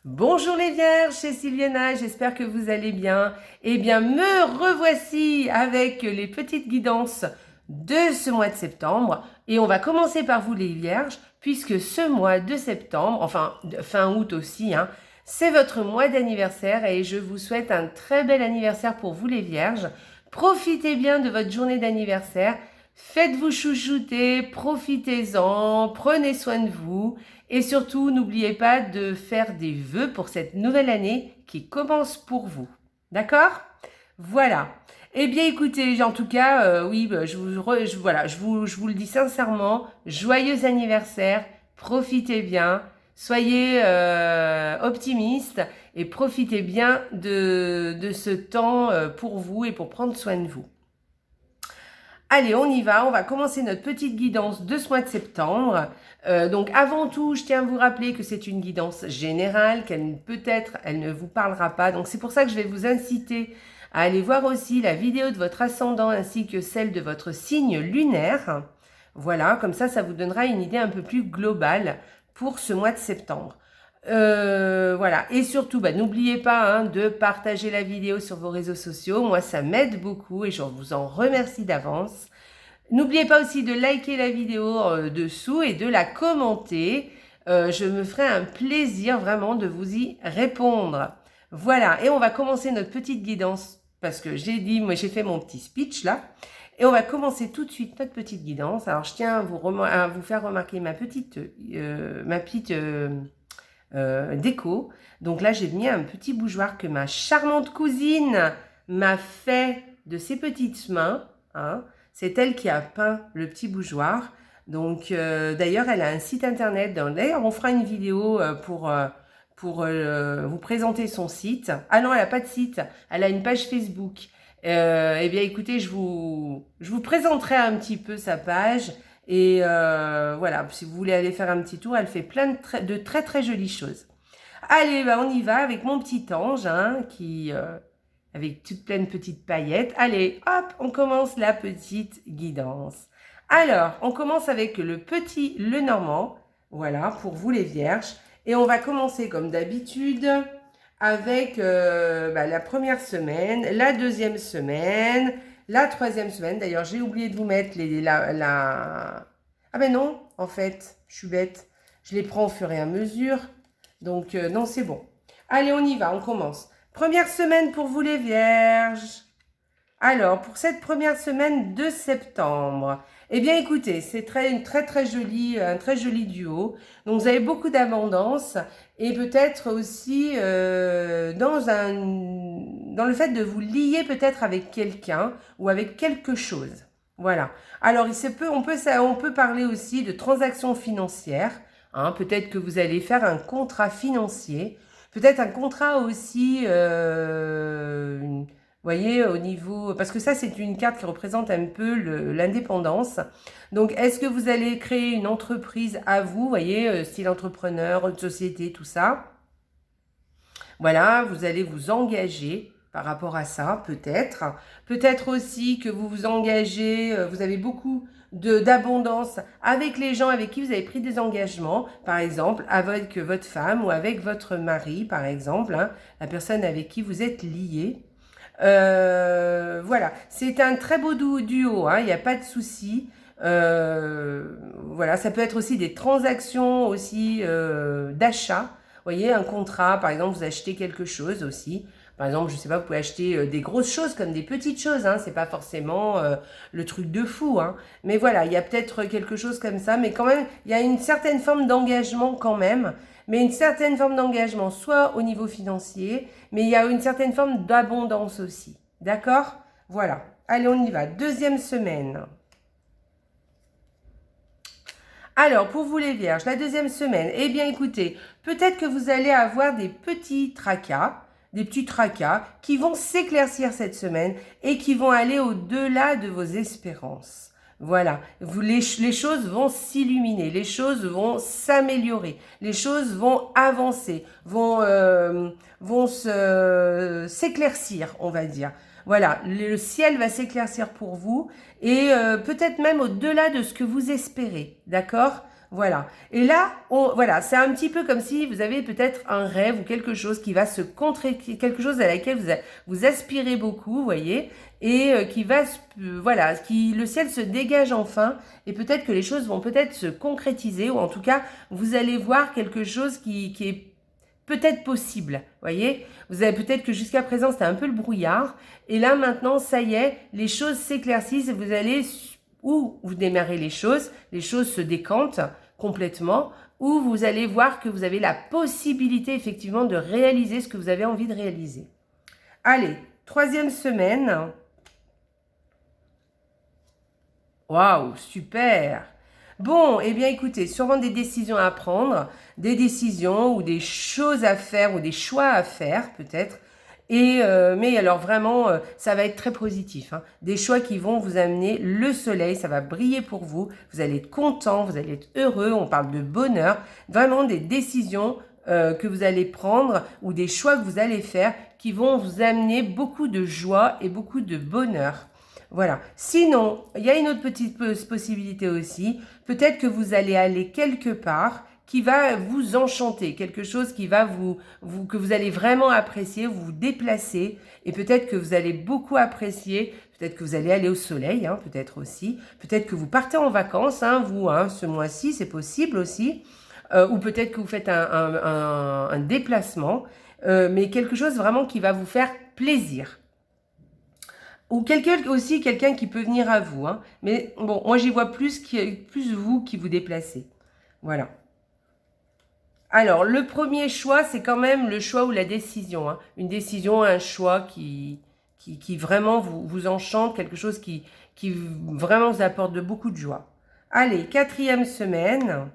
Bonjour les Vierges, c'est Sylviana, j'espère que vous allez bien. Eh bien, me revoici avec les petites guidances de ce mois de septembre. Et on va commencer par vous les Vierges, puisque ce mois de septembre, enfin fin août aussi, c'est votre mois d'anniversaire et je vous souhaite un très bel anniversaire pour vous les Vierges. Profitez bien de votre journée d'anniversaire, faites-vous chouchouter, profitez-en, prenez soin de vous. Et surtout, n'oubliez pas de faire des vœux pour cette nouvelle année qui commence pour vous. D'accord? Voilà. Eh bien, écoutez, en tout cas, oui, je vous le dis sincèrement, joyeux anniversaire, profitez bien, soyez optimistes et profitez bien de ce temps pour vous et pour prendre soin de vous. Allez, on y va, on va commencer notre petite guidance de ce mois de septembre. Donc avant tout, je tiens à vous rappeler que c'est une guidance générale, peut-être elle ne vous parlera pas. Donc c'est pour ça que je vais vous inciter à aller voir aussi la vidéo de votre ascendant ainsi que celle de votre signe lunaire. Voilà, comme ça vous donnera une idée un peu plus globale pour ce mois de septembre. Voilà, et surtout, n'oubliez pas de partager la vidéo sur vos réseaux sociaux. Moi, ça m'aide beaucoup et je vous en remercie d'avance. N'oubliez pas aussi de liker la vidéo dessous et de la commenter. Je me ferai un plaisir vraiment de vous y répondre. Voilà, et on va commencer notre petite guidance parce que moi j'ai fait mon petit speech là. Et on va commencer tout de suite notre petite guidance. Alors, je tiens à vous faire remarquer ma petite déco. Donc là, j'ai mis un petit bougeoir que ma charmante cousine m'a fait de ses petites mains. C'est elle qui a peint le petit bougeoir. Donc, d'ailleurs, elle a un site internet. D'ailleurs, on fera une vidéo pour vous présenter son site. Ah non, elle n'a pas de site. Elle a une page Facebook. Eh bien, écoutez, je vous présenterai un petit peu sa page. Et voilà, si vous voulez aller faire un petit tour, elle fait plein de très très jolies choses. Allez, on y va avec mon petit ange, avec toute pleine de petites paillettes. Allez, hop, on commence la petite guidance. Alors, on commence avec le normand, voilà, pour vous les vierges. Et on va commencer comme d'habitude avec la première semaine, la deuxième semaine, la troisième semaine. D'ailleurs, j'ai oublié de vous mettre Ah ben non, en fait, je suis bête. Je les prends au fur et à mesure. Donc, non, c'est bon. Allez, on y va, on commence. Première semaine pour vous les vierges. Alors, pour cette première semaine de septembre, eh bien, écoutez, c'est un très joli duo. Donc, vous avez beaucoup d'abondance et peut-être aussi dans le fait de vous lier peut-être avec quelqu'un ou avec quelque chose. Voilà. Alors, on peut parler aussi de transactions financières. Peut-être que vous allez faire un contrat financier. Peut-être un contrat aussi voyez, au niveau... Parce que ça, c'est une carte qui représente un peu l'indépendance. Donc, est-ce que vous allez créer une entreprise à vous, voyez, style entrepreneur, une société, tout ça. Voilà, vous allez vous engager par rapport à ça, peut-être. Peut-être aussi que vous vous engagez, vous avez beaucoup d'abondance avec les gens avec qui vous avez pris des engagements, par exemple avec votre femme ou avec votre mari, par exemple, la personne avec qui vous êtes lié. Voilà, c'est un très beau duo, il n'y a pas de souci. Voilà, ça peut être aussi des transactions aussi d'achat. Vous voyez, un contrat, par exemple, vous achetez quelque chose aussi. Par exemple, je ne sais pas, vous pouvez acheter des grosses choses comme des petites choses. C'est pas forcément le truc de fou. Mais voilà, il y a peut-être quelque chose comme ça. Mais quand même, il y a une certaine forme d'engagement quand même. Mais une certaine forme d'engagement, soit au niveau financier, mais il y a une certaine forme d'abondance aussi. D'accord? Voilà. Allez, on y va. Deuxième semaine. Alors, pour vous les vierges, la deuxième semaine, eh bien écoutez, peut-être que vous allez avoir des petits tracas qui vont s'éclaircir cette semaine et qui vont aller au-delà de vos espérances. Voilà, les choses vont s'illuminer, les choses vont s'améliorer, les choses vont avancer, vont s'éclaircir, on va dire. Voilà, le ciel va s'éclaircir pour vous et peut-être même au-delà de ce que vous espérez, d'accord? Voilà. Et là, voilà, c'est un petit peu comme si vous avez peut-être un rêve ou quelque chose qui va se concrétiser, quelque chose à laquelle vous aspirez beaucoup, vous voyez, et qui va, voilà, le ciel se dégage enfin, et peut-être que les choses vont peut-être se concrétiser, ou en tout cas, vous allez voir quelque chose qui est peut-être possible, voyez. Vous avez peut-être que jusqu'à présent, c'était un peu le brouillard, et là, maintenant, ça y est, les choses s'éclaircissent, et vous allez, où vous démarrez les choses se décantent complètement, ou vous allez voir que vous avez la possibilité, effectivement, de réaliser ce que vous avez envie de réaliser. Allez, 3e semaine. Waouh, super! Bon, eh bien écoutez, sûrement des décisions à prendre, des décisions ou des choses à faire ou des choix à faire peut-être. Mais alors vraiment, ça va être très positif. Hein. Des choix qui vont vous amener le soleil, ça va briller pour vous. Vous allez être content, vous allez être heureux, on parle de bonheur. Vraiment des décisions que vous allez prendre ou des choix que vous allez faire qui vont vous amener beaucoup de joie et beaucoup de bonheur. Voilà. Sinon, il y a une autre petite possibilité aussi. Peut-être que vous allez aller quelque part qui va vous enchanter, quelque chose qui va que vous allez vraiment apprécier, vous déplacer, et peut-être que vous allez beaucoup apprécier, peut-être que vous allez aller au soleil, hein, peut-être aussi, peut-être que vous partez en vacances, hein, vous, hein, ce mois-ci, c'est possible aussi, ou peut-être que vous faites un déplacement, mais quelque chose vraiment qui va vous faire plaisir. Ou quelqu'un qui peut venir à vous. Hein. Mais bon, moi j'y vois plus vous qui vous déplacez. Voilà. Alors, le premier choix, c'est quand même le choix ou la décision. Hein. Une décision, un choix qui vraiment vous enchante, quelque chose qui vraiment vous apporte de beaucoup de joie. Allez, 4e semaine.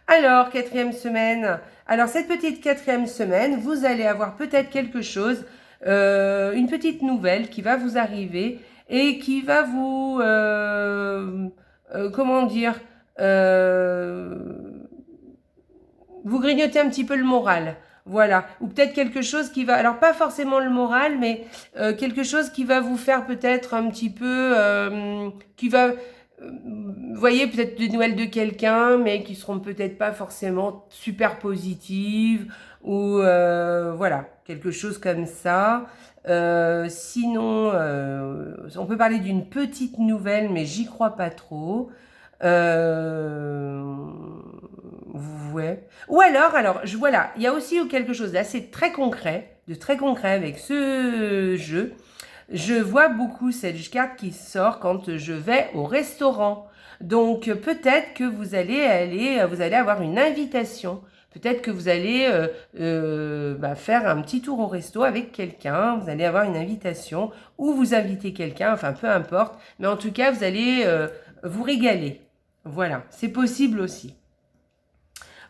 Alors, 4e semaine. Alors, cette petite 4e semaine, vous allez avoir peut-être quelque chose, une petite nouvelle qui va vous arriver et qui va vous, comment dire, vous grignoter un petit peu le moral. Voilà. Ou peut-être quelque chose qui va, alors pas forcément le moral, mais quelque chose qui va vous faire peut-être un petit peu, qui va, vous voyez, peut-être des nouvelles de quelqu'un, mais qui seront peut-être pas forcément super positives, ou voilà, quelque chose comme ça. Sinon, on peut parler d'une petite nouvelle, mais j'y crois pas trop. Ouais. Ou alors, voilà, il y a aussi quelque chose d'assez très concret, avec ce jeu. Je vois beaucoup cette carte qui sort quand je vais au restaurant. Donc peut-être que vous allez avoir une invitation. Peut-être que vous allez faire un petit tour au resto avec quelqu'un. Vous allez avoir une invitation ou vous invitez quelqu'un. Enfin, peu importe. Mais en tout cas, vous allez vous régaler. Voilà, c'est possible aussi.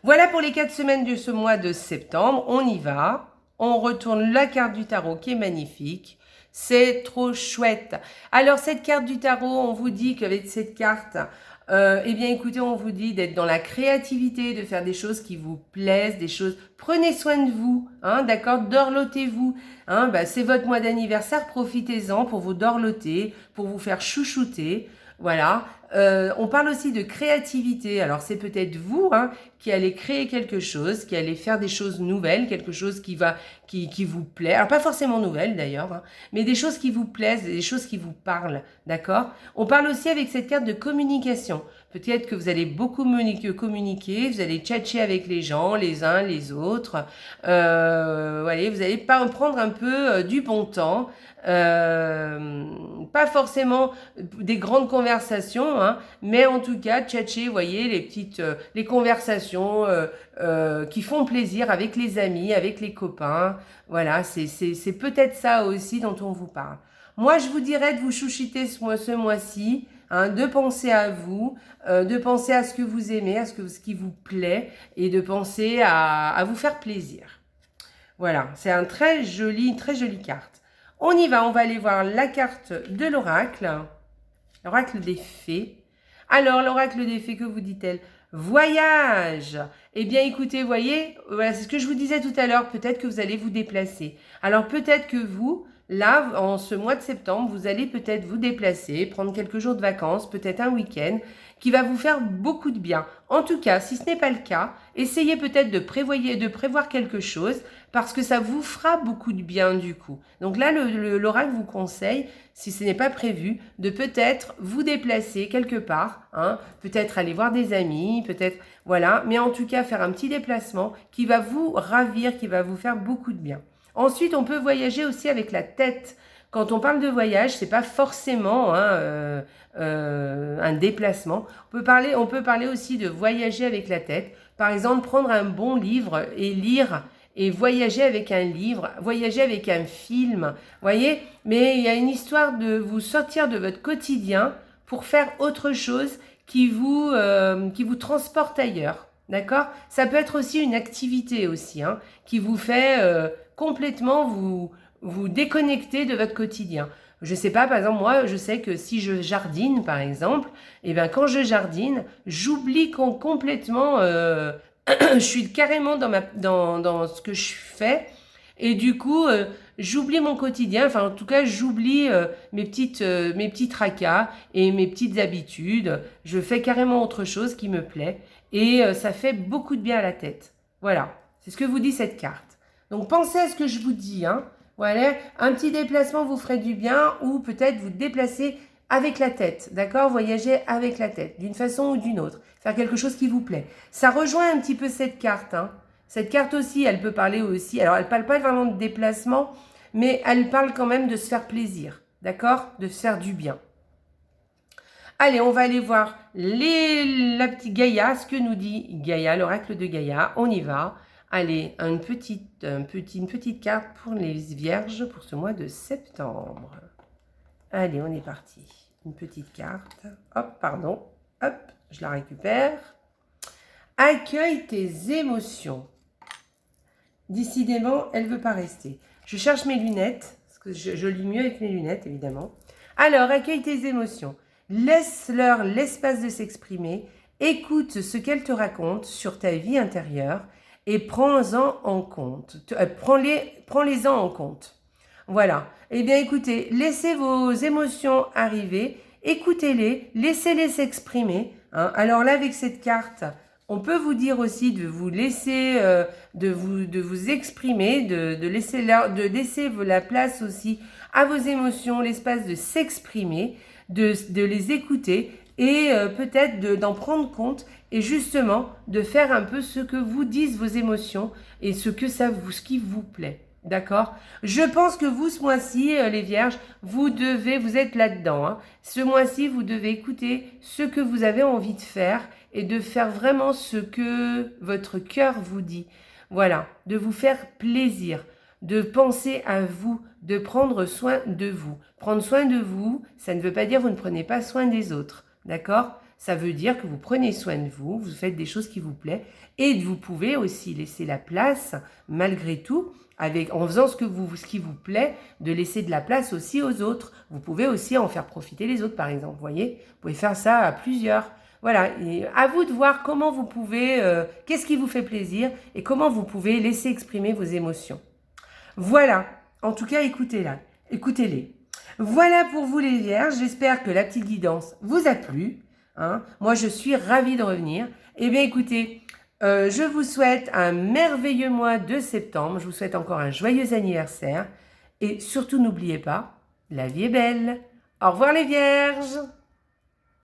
Voilà pour les 4 semaines de ce mois de septembre. On y va. On retourne la carte du tarot qui est magnifique. C'est trop chouette. Alors, cette carte du tarot, on vous dit qu'avec cette carte, eh bien, écoutez, on vous dit d'être dans la créativité, de faire des choses qui vous plaisent, des choses... Prenez soin de vous, hein, d'accord? Dorlotez-vous. Hein, c'est votre mois d'anniversaire, profitez-en pour vous dorloter, pour vous faire chouchouter. Voilà. On parle aussi de créativité. Alors, c'est peut-être vous hein, qui allez créer quelque chose, qui allez faire des choses nouvelles, quelque chose qui vous plaît. Alors, pas forcément nouvelles d'ailleurs, hein, mais des choses qui vous plaisent, des choses qui vous parlent. D'accord? On parle aussi avec cette carte de communication. Peut-être que vous allez beaucoup communiquer, vous allez tchatcher avec les gens, les uns, les autres. Voyez, vous allez prendre un peu du bon temps. Pas forcément des grandes conversations, hein, mais en tout cas, tchatcher, vous voyez, les conversations qui font plaisir avec les amis, avec les copains. Voilà, c'est peut-être ça aussi dont on vous parle. Moi, je vous dirais de vous chouchouter ce mois-ci, hein, de penser à vous, de penser à ce que vous aimez, à ce qui vous plaît, et de penser à vous faire plaisir. Voilà, c'est une très jolie carte. On y va, on va aller voir la carte de l'oracle, l'oracle des fées. Alors, l'oracle des fées, que vous dit-elle? Voyage. Eh bien, écoutez, voyez, voilà, c'est ce que je vous disais tout à l'heure, peut-être que vous allez vous déplacer. Alors, peut-être que vous, Là, en ce mois de septembre, vous allez peut-être vous déplacer, prendre quelques jours de vacances, peut-être un week-end, qui va vous faire beaucoup de bien. En tout cas, si ce n'est pas le cas, essayez peut-être de prévoir quelque chose parce que ça vous fera beaucoup de bien du coup. Donc là, l'oracle vous conseille, si ce n'est pas prévu, de peut-être vous déplacer quelque part, hein, peut-être aller voir des amis, peut-être, voilà, mais en tout cas faire un petit déplacement qui va vous ravir, qui va vous faire beaucoup de bien. Ensuite, on peut voyager aussi avec la tête. Quand on parle de voyage, c'est pas forcément un déplacement. On peut parler aussi de voyager avec la tête. Par exemple, prendre un bon livre et lire et voyager avec un livre, voyager avec un film, voyez. Mais il y a une histoire de vous sortir de votre quotidien pour faire autre chose qui vous transporte ailleurs. D'accord? Ça peut être aussi une activité aussi, hein, qui vous fait complètement vous déconnecter de votre quotidien. Je sais pas, par exemple, moi, je sais que si je jardine, par exemple, et bien quand je jardine, j'oublie complètement, je suis carrément dans ce que je fais, et du coup, j'oublie mon quotidien, enfin en tout cas, j'oublie mes petits tracas et mes petites habitudes. Je fais carrément autre chose qui me plaît, et ça fait beaucoup de bien à la tête. Voilà, c'est ce que vous dit cette carte. Donc pensez à ce que je vous dis, hein. Voilà, un petit déplacement vous ferait du bien ou peut-être vous déplacer avec la tête, d'accord? Voyager avec la tête, d'une façon ou d'une autre. Faire quelque chose qui vous plaît. Ça rejoint un petit peu cette carte, hein. Cette carte aussi, elle peut parler aussi, alors elle ne parle pas vraiment de déplacement, mais elle parle quand même de se faire plaisir, d'accord? De se faire du bien. Allez, on va aller voir la petite Gaïa, ce que nous dit Gaïa, l'oracle de Gaïa. On y va. Allez, une petite carte pour les vierges pour ce mois de septembre. Allez, on est parti. Une petite carte. Hop, pardon. Hop, je la récupère. Accueille tes émotions. Décidément, elle ne veut pas rester. Je cherche mes lunettes, parce que je lis mieux avec mes lunettes, évidemment. Alors, accueille tes émotions. Laisse-leur l'espace de s'exprimer. Écoute ce qu'elles te racontent sur ta vie intérieure et prends-en en compte. Prends-les-en en compte. Voilà. Eh bien, écoutez, laissez vos émotions arriver, écoutez-les, laissez-les s'exprimer. Hein. Alors là, avec cette carte, on peut vous dire aussi de vous laisser, de vous exprimer, de laisser la place aussi à vos émotions, l'espace de s'exprimer, de les écouter et peut-être d'en prendre compte et justement de faire un peu ce que vous disent vos émotions et ce qui vous plaît. D'accord? Je pense que vous, ce mois-ci, les vierges, vous êtes là-dedans. Hein. Ce mois-ci, vous devez écouter ce que vous avez envie de faire et de faire vraiment ce que votre cœur vous dit. Voilà, de vous faire plaisir, de penser à vous, de prendre soin de vous. Prendre soin de vous, ça ne veut pas dire que vous ne prenez pas soin des autres. D'accord? Ça veut dire que vous prenez soin de vous, vous faites des choses qui vous plaisent et vous pouvez aussi laisser la place, malgré tout, en faisant ce qui vous plaît, de laisser de la place aussi aux autres. Vous pouvez aussi en faire profiter les autres, par exemple. Vous voyez, vous pouvez faire ça à plusieurs. Voilà, et à vous de voir comment vous pouvez, qu'est-ce qui vous fait plaisir et comment vous pouvez laisser exprimer vos émotions. Voilà, en tout cas, écoutez-les. Voilà pour vous les vierges, j'espère que la petite guidance vous a plu. Hein. Moi, je suis ravie de revenir. Eh bien, écoutez, je vous souhaite un merveilleux mois de septembre. Je vous souhaite encore un joyeux anniversaire. Et surtout, n'oubliez pas, la vie est belle. Au revoir les vierges!